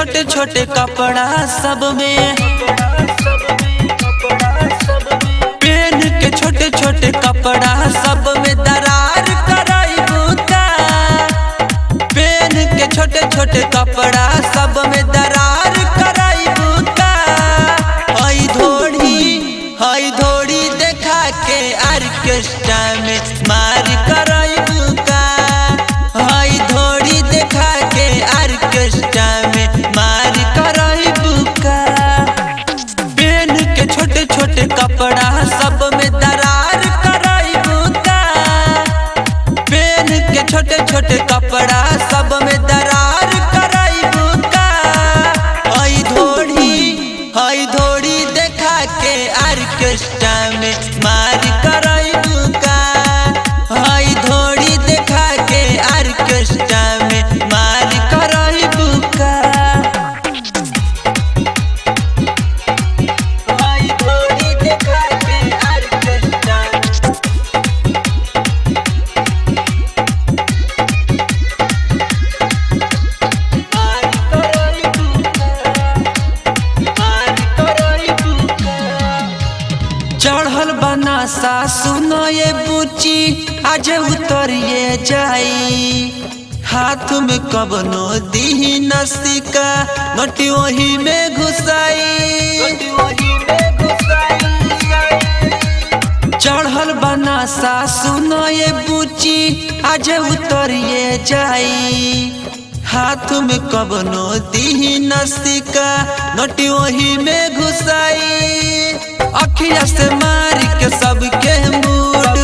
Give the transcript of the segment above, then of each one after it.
छोटे छोटे कपड़ा सब में, पेन के छोटे छोटे कपड़ा सब में दरार कराइबू का। पेन के छोटे छोटे कपड़ा सब में दरार कराइबू का। हई धोड़ी देखा के ऑर्केस्ट्रा में मार कराइबू का। हई धोड़ी देखा के ऑर्केस्ट्रा में मार कराइबू का। पेन के छोटे छोटे कपड़ा सब में दरार कराइबू का। पेन के छोटे छोटे कपड़ा सब में दरार कराइबू का। हई धोड़ी देखा के ऑर्केस्ट्रा में मार कराइबू का। हई धोड़ी देखा के ऑर्केस्ट्रा में मार कराइबू का। हई धोड़ी देखा के ऑर्केस्ट्रा मार कराइबू का। चढ़ल बना सा सुनो ये बुची आज उतरिए जाई। हाथ में कबनो दी नसिका नटी वही में घुसाई। चढ़ल बना सा सुनो ये बुची आज उतरिए जाई। हाथ में कबनो दी नसिका नटी वही में घुसाई। अखिया से मार के सबके मूड,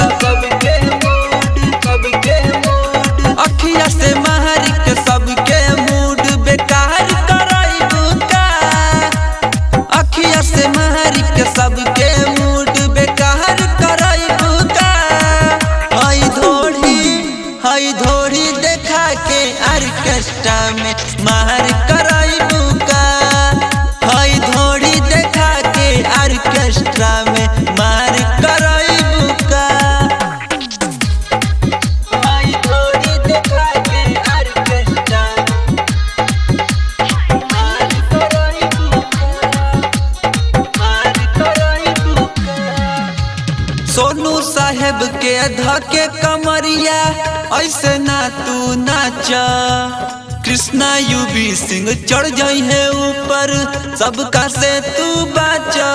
अखिया से मार के सबके मूड बेकार कराइबू का। अखिया से मार के सबके मूड बेकार कराइबू का। हई धोड़ी देखा के ऑर्केस्ट्रा में मार कराइबू का। हई धोड़ी देखा के ऑर्केस्ट्रा में मार कराइबू का। हई धोड़ी देखा के ऑर्केस्ट्रा मार कराइबू का। सोनू साहेब के धके कमरिया ऐसे ना तू नाच। कृष्णा यूबी सिंह चढ़ जाई है ऊपर सबका से तू बाचा।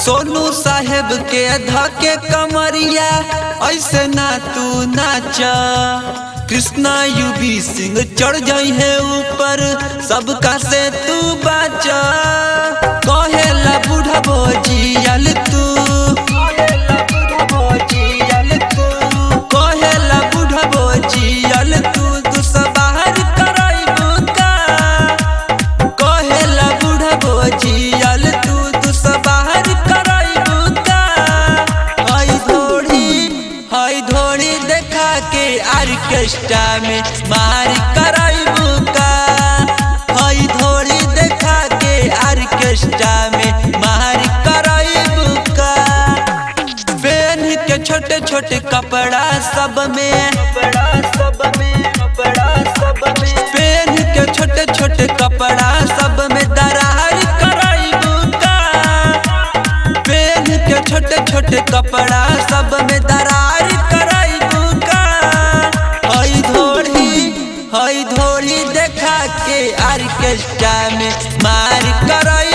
सोनू साहेब के धके कमरिया ऐसे ना तू नाच। कृष्णा यूबी सिंह चढ़ जाई है ऊपर सबका से तू बाचा। कहेला बूढ़ा बोजियल तू, कहेला बूढ़ा बोजियल तू सवार कराइबू का। कहेला बूढ़ा बोजियल तू सवार कराइबू का। हई धोड़ी देखा के ऑर्केस्ट्रा में मार कराइबू का। हई धोड़ी देखा के ऑर्केस्ट्रा में मार कराइबू का। पेन के छोटे छोटे कपड़ा सब में, पेन के छोटे छोटे कपड़ा सब में दरार कराइबू का। पेन के छोटे छोटे कपड़ा सब में दरार कराइबू का। हई धोड़ी देखा के ऑर्केस्ट्रा में मार कराइबू